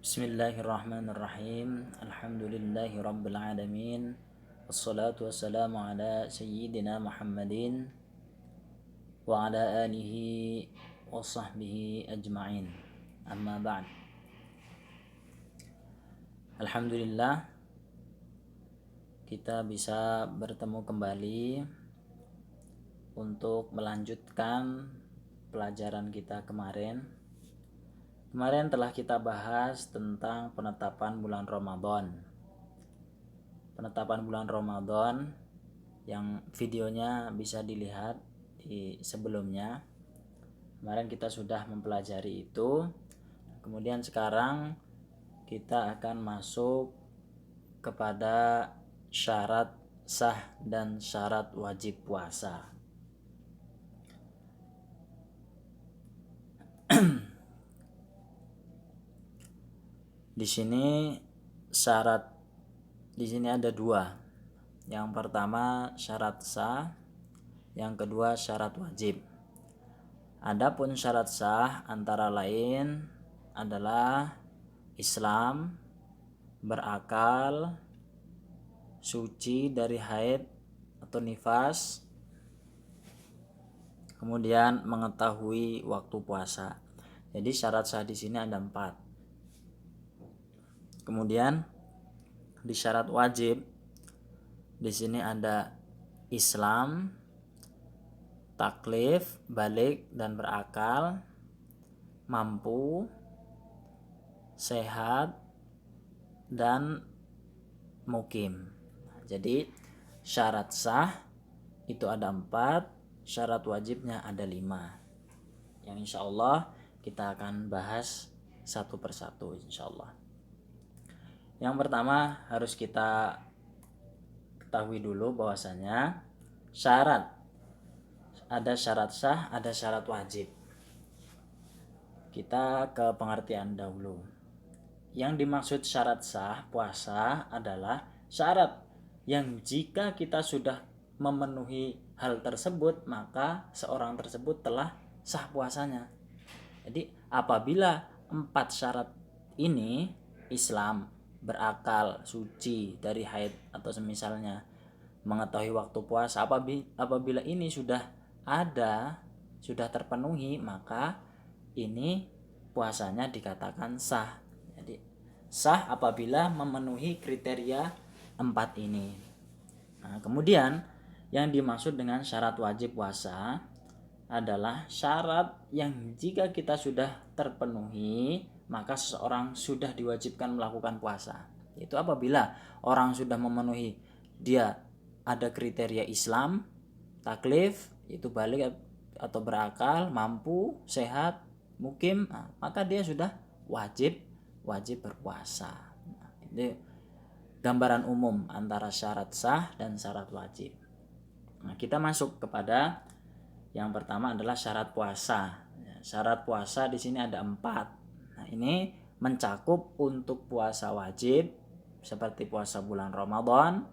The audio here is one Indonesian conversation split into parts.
Bismillahirrahmanirrahim. Alhamdulillahi rabbil alamin. Wassalatu wassalamu ala sayyidina Muhammadin wa ala alihi wa sahbihi ajma'in. Amma ba'd. Alhamdulillah kita bisa bertemu kembali untuk melanjutkan pelajaran kita kemarin. Kemarin telah kita bahas tentang penetapan bulan Ramadan. Penetapan bulan Ramadan yang videonya bisa dilihat di sebelumnya. Kemarin kita sudah mempelajari itu. Kemudian sekarang kita akan masuk kepada syarat sah dan syarat wajib puasa. Di sini ada dua. Yang pertama syarat sah, yang kedua syarat wajib. Adapun syarat sah antara lain adalah Islam, berakal, suci dari haid atau nifas, kemudian mengetahui waktu puasa. Jadi syarat sah di sini ada 4. Kemudian di syarat wajib di sini ada Islam, taklif, balik dan berakal, mampu, sehat, dan mukim. Jadi syarat sah itu ada 4, syarat wajibnya ada 5. Yang insya Allah kita akan bahas satu persatu insya Allah. Yang pertama harus kita ketahui dulu bahwasanya ada syarat sah, ada syarat wajib. Kita ke pengertian dahulu. Yang dimaksud syarat sah puasa adalah syarat yang jika kita sudah memenuhi hal tersebut maka seorang tersebut telah sah puasanya. Jadi apabila 4 syarat ini, Islam, berakal, suci dari haid atau semisalnya, mengetahui waktu puasa, apabila ini sudah terpenuhi maka ini puasanya dikatakan sah. Jadi sah apabila memenuhi kriteria 4 ini. Nah, kemudian yang dimaksud dengan syarat wajib puasa adalah syarat yang jika kita sudah terpenuhi maka seseorang sudah diwajibkan melakukan puasa. Itu apabila orang sudah memenuhi, dia ada kriteria Islam, taklif, itu balik atau berakal, mampu, sehat, mukim, maka dia sudah wajib berpuasa. Nah, ini gambaran umum antara syarat sah dan syarat wajib. Nah, kita masuk kepada yang pertama adalah syarat puasa. Syarat puasa di sini ada 4. Nah, ini mencakup untuk puasa wajib seperti puasa bulan Ramadan,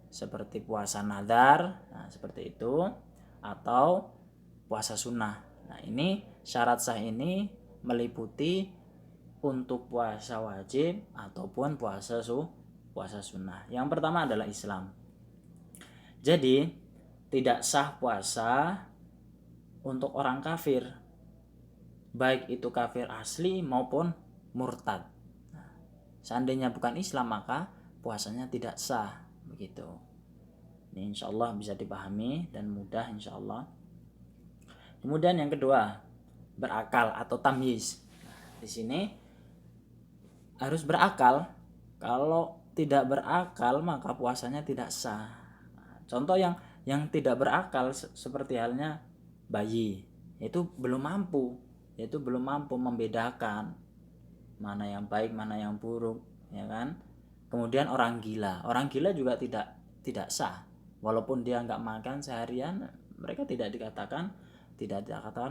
seperti puasa nadar, nah seperti itu, atau puasa sunnah. Nah, ini syarat sah ini meliputi untuk puasa wajib ataupun puasa sunnah. Yang pertama adalah Islam. Jadi tidak sah puasa untuk orang kafir, baik itu kafir asli maupun murtad. Nah, seandainya bukan Islam maka puasanya tidak sah, begitu. Ini insya Allah bisa dipahami dan mudah insya Allah. Kemudian yang kedua, berakal atau tamyiz. Nah, di sini harus berakal. Kalau tidak berakal maka puasanya tidak sah. Nah, contoh yang tidak berakal seperti halnya bayi, itu belum mampu membedakan mana yang baik, mana yang buruk, ya kan? Kemudian orang gila juga tidak sah, walaupun dia nggak makan seharian, mereka tidak dikatakan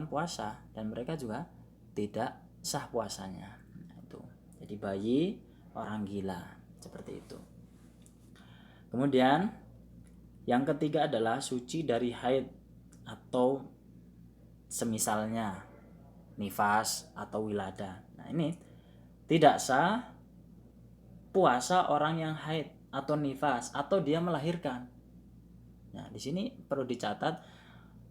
puasa dan mereka juga tidak sah puasanya. Nah, itu. Jadi bayi, orang gila, seperti itu. Kemudian yang ketiga adalah suci dari haid atau semisalnya nifas atau wilada. Nah, ini tidak sah puasa orang yang haid atau nifas atau dia melahirkan. Nah, di sini perlu dicatat,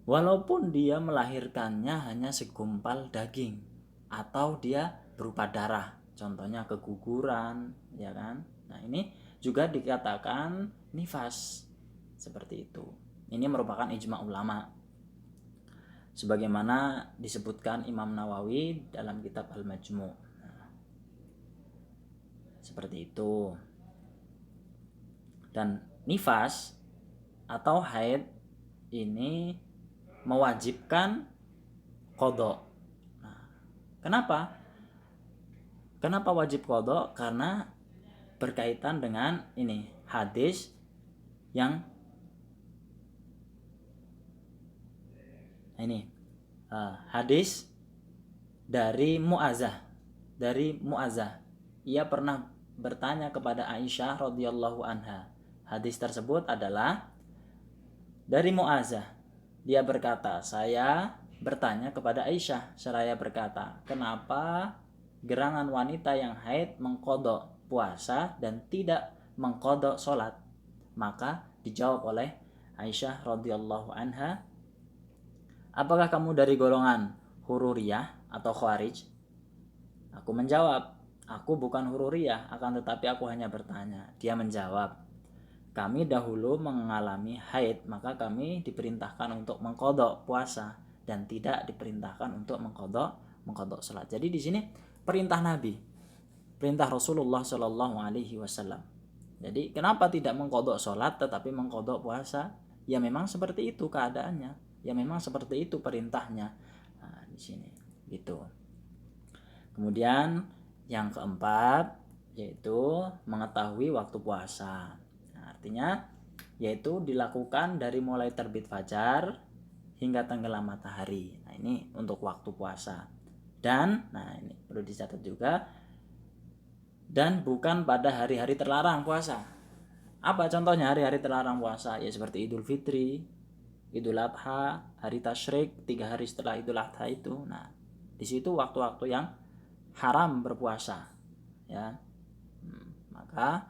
walaupun dia melahirkannya hanya segumpal daging atau dia berupa darah, contohnya keguguran, ya kan? Nah, ini juga dikatakan nifas seperti itu. Ini merupakan ijma ulama, sebagaimana disebutkan Imam Nawawi dalam kitab Al-Majmu'. Nah, seperti itu. Dan nifas atau haid ini mewajibkan qadha. Nah, kenapa? Kenapa wajib qadha? Karena berkaitan dengan ini hadis yang hadis dari Mu'adzah. Ia pernah bertanya kepada Aisyah radhiyallahu anha. Hadis tersebut adalah dari Mu'adzah. Dia berkata, saya bertanya kepada Aisyah seraya berkata, kenapa gerangan wanita yang haid mengqadha puasa dan tidak mengqadha sholat? Maka dijawab oleh Aisyah radhiyallahu anha, apakah kamu dari golongan Hururiyah atau Khawarij? Aku menjawab, aku bukan Hururiyah, akan tetapi aku hanya bertanya. Dia menjawab, kami dahulu mengalami haid, maka kami diperintahkan untuk mengqadha puasa dan tidak diperintahkan untuk mengqadha salat. Jadi di sini perintah Nabi, perintah Rasulullah Shallallahu Alaihi Wasallam. Jadi kenapa tidak mengqadha salat tetapi mengqadha puasa? Ya memang seperti itu keadaannya. Ya memang seperti itu perintahnya. Nah, di sini gitu. Kemudian yang keempat yaitu mengetahui waktu puasa. Nah, artinya yaitu dilakukan dari mulai terbit fajar hingga tenggelam matahari. Nah, ini untuk waktu puasa. Dan nah ini perlu dicatat juga, dan bukan pada hari-hari terlarang puasa. Apa contohnya hari-hari terlarang puasa? Ya seperti Idul Fitri, Idul Adha, hari Tasyrik, 3 hari setelah Idul Adha itu. Nah, di situ waktu-waktu yang haram berpuasa, ya. Maka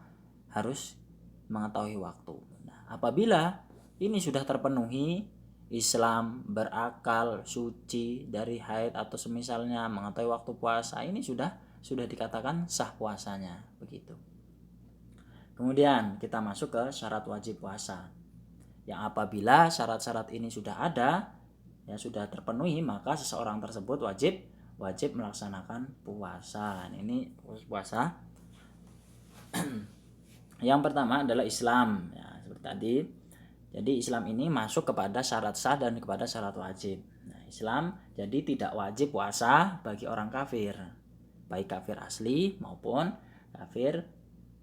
harus mengetahui waktu. Nah, apabila ini sudah terpenuhi, Islam berakal, suci dari haid atau semisalnya, mengetahui waktu puasa, ini sudah dikatakan sah puasanya, begitu. Kemudian kita masuk ke syarat wajib puasa. Yang apabila syarat-syarat ini sudah ada, ya sudah terpenuhi, maka seseorang tersebut wajib melaksanakan puasa. Ini puasa. Yang pertama adalah Islam, ya seperti tadi. Jadi Islam ini masuk kepada syarat sah dan kepada syarat wajib. Nah, Islam jadi tidak wajib puasa bagi orang kafir, baik kafir asli maupun kafir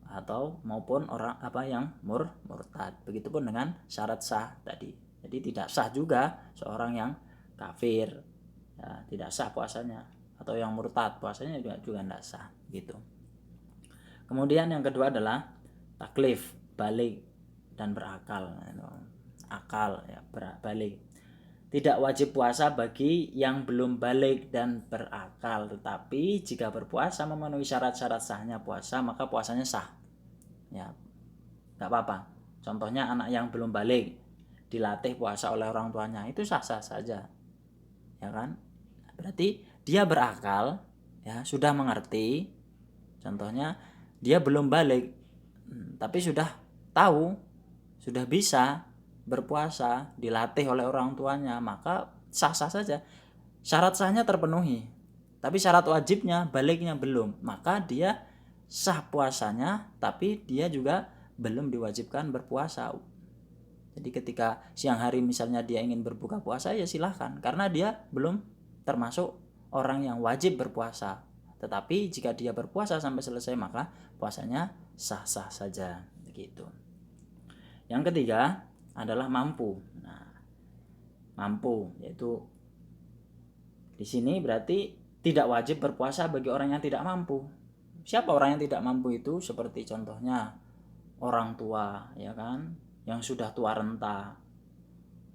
atau maupun orang yang murtad. Begitupun dengan syarat sah tadi. Jadi tidak sah juga seorang yang kafir, ya, tidak sah puasanya, atau yang murtad puasanya juga tidak sah gitu. Kemudian yang kedua adalah taklif, balik dan berakal. Akal, ya, balik. Tidak wajib puasa bagi yang belum balik dan berakal, tetapi jika berpuasa memenuhi syarat-syarat sahnya puasa, maka puasanya sah. Ya, nggak apa-apa. Contohnya anak yang belum balik dilatih puasa oleh orang tuanya, itu sah-sah saja, ya kan? Berarti dia berakal, ya, sudah mengerti. Contohnya dia belum balik, tapi sudah tahu, sudah bisa berpuasa, dilatih oleh orang tuanya, maka sah-sah saja. Syarat sahnya terpenuhi, tapi syarat wajibnya, baliknya belum, maka dia sah puasanya, tapi dia juga belum diwajibkan berpuasa. Jadi ketika siang hari misalnya dia ingin berbuka puasa, ya silahkan, karena dia belum termasuk orang yang wajib berpuasa. Tetapi jika dia berpuasa sampai selesai, maka puasanya sah-sah saja, begitu. Yang ketiga adalah mampu. Nah, mampu yaitu di sini berarti tidak wajib berpuasa bagi orang yang tidak mampu. Siapa orang yang tidak mampu itu? Seperti contohnya orang tua, ya kan, yang sudah tua renta.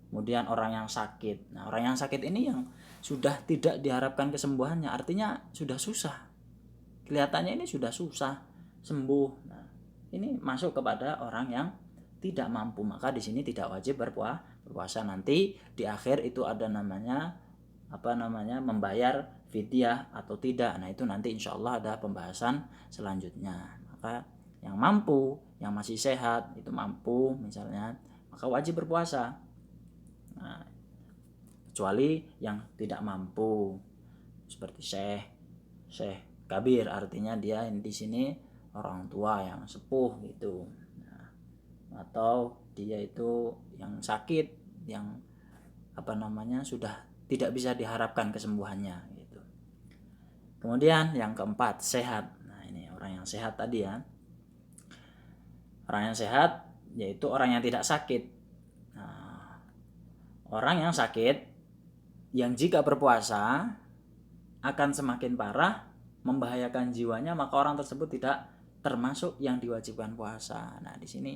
Kemudian orang yang sakit. Nah, orang yang sakit ini yang sudah tidak diharapkan kesembuhannya, artinya sudah susah. kelihatannya ini sudah susah sembuh. Nah, ini masuk kepada orang yang tidak mampu, maka di sini tidak wajib berpuasa. Nanti di akhir itu ada namanya membayar fidyah atau tidak. Nah, itu nanti insya Allah ada pembahasan selanjutnya. Maka yang mampu, yang masih sehat itu mampu misalnya, maka wajib berpuasa. Nah, kecuali yang tidak mampu seperti syekh kabir, artinya dia di sini orang tua yang sepuh gitu. Nah, atau dia itu yang sakit, yang sudah tidak bisa diharapkan kesembuhannya gitu. Kemudian yang keempat, sehat. Nah, ini orang yang sehat tadi ya. Orang yang sehat yaitu orang yang tidak sakit. Nah, orang yang sakit yang jika berpuasa akan semakin parah, membahayakan jiwanya, maka orang tersebut tidak termasuk yang diwajibkan puasa. Nah, di sini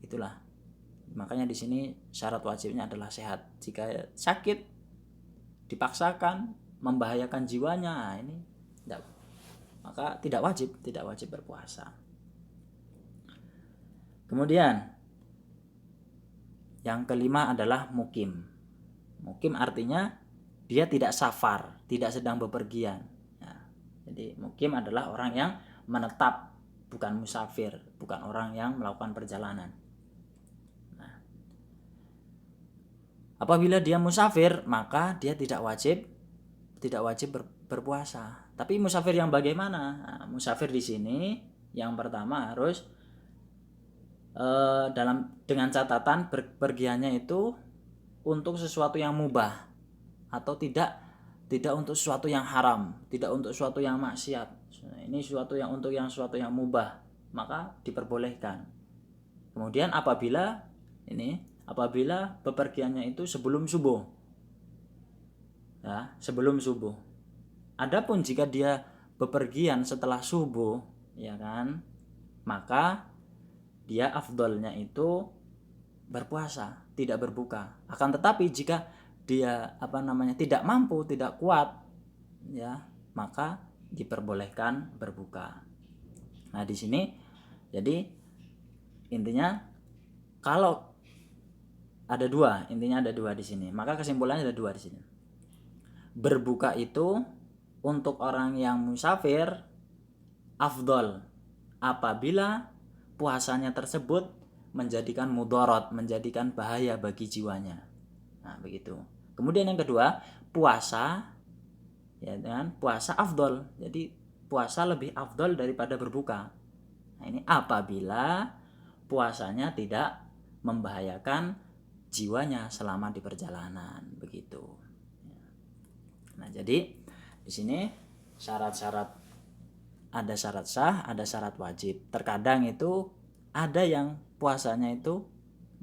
itulah. Makanya di sini syarat wajibnya adalah sehat. Jika sakit dipaksakan membahayakan jiwanya, nah ini maka tidak wajib berpuasa. Kemudian yang kelima adalah mukim. Mukim artinya dia tidak safar, tidak sedang bepergian. Nah, jadi mukim adalah orang yang menetap, bukan musafir, bukan orang yang melakukan perjalanan. Nah, apabila dia musafir, maka dia tidak wajib berpuasa. Tapi musafir yang bagaimana? Nah, musafir di sini yang pertama harus dengan catatan pergiannya itu untuk sesuatu yang mubah atau tidak untuk sesuatu yang haram, tidak untuk sesuatu yang maksiat. Ini sesuatu yang mubah, maka diperbolehkan. Kemudian apabila bepergiannya itu sebelum subuh. Ya, sebelum subuh. Adapun jika dia bepergian setelah subuh, ya kan? Maka dia afdolnya itu berpuasa, tidak berbuka. Akan tetapi jika dia tidak mampu, tidak kuat, ya, maka diperbolehkan berbuka. Nah, di sini jadi intinya kalau ada dua di sini. Maka kesimpulannya ada dua di sini. Berbuka itu untuk orang yang musafir afdol apabila puasanya tersebut menjadikan mudarat, menjadikan bahaya bagi jiwanya. Nah, begitu. Kemudian yang kedua, puasa afdol. Jadi puasa lebih afdol daripada berbuka. Nah, ini apabila puasanya tidak membahayakan jiwanya selama di perjalanan, begitu. Nah, jadi di sini syarat-syarat, ada syarat sah, ada syarat wajib. Terkadang itu ada yang puasanya itu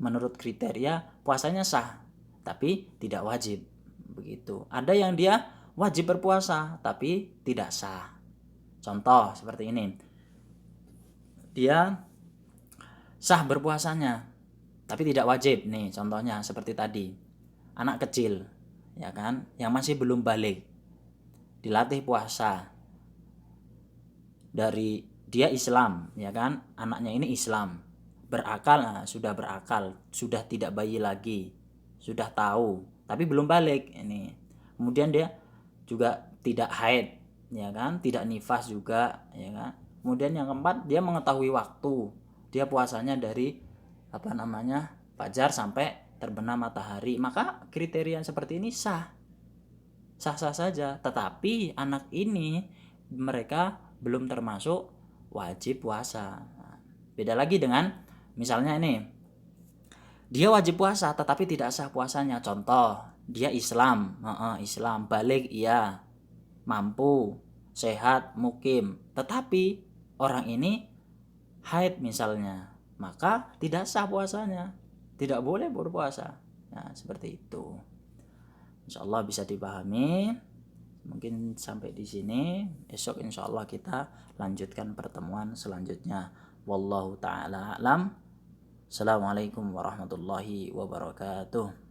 menurut kriteria puasanya sah, tapi tidak wajib. Begitu. Ada yang dia wajib berpuasa, tapi tidak sah. Contoh seperti ini. Dia sah berpuasanya, tapi tidak wajib. Nih, contohnya seperti tadi. Anak kecil, ya kan, yang masih belum balik, dilatih puasa. Dari dia Islam, ya kan, anaknya ini Islam, berakal, sudah berakal, sudah tidak bayi lagi, sudah tahu, tapi belum balik ini. Kemudian dia juga tidak haid, ya kan, tidak nifas juga, ya kan. Kemudian yang keempat, dia mengetahui waktu, dia puasanya dari fajar sampai terbenam matahari, maka kriteria seperti ini sah saja. Tetapi anak ini mereka belum termasuk wajib puasa. Beda lagi dengan misalnya ini, dia wajib puasa tetapi tidak sah puasanya. Contoh, dia Islam, Islam, balik iya, mampu, sehat, mukim, tetapi orang ini haid misalnya, maka tidak sah puasanya, tidak boleh berpuasa. Nah, seperti itu. Insyaallah bisa dipahami. Mungkin sampai di sini. Esok insyaallah kita lanjutkan pertemuan selanjutnya. Wallahu ta'ala a'lam. Assalamualaikum warahmatullahi wabarakatuh.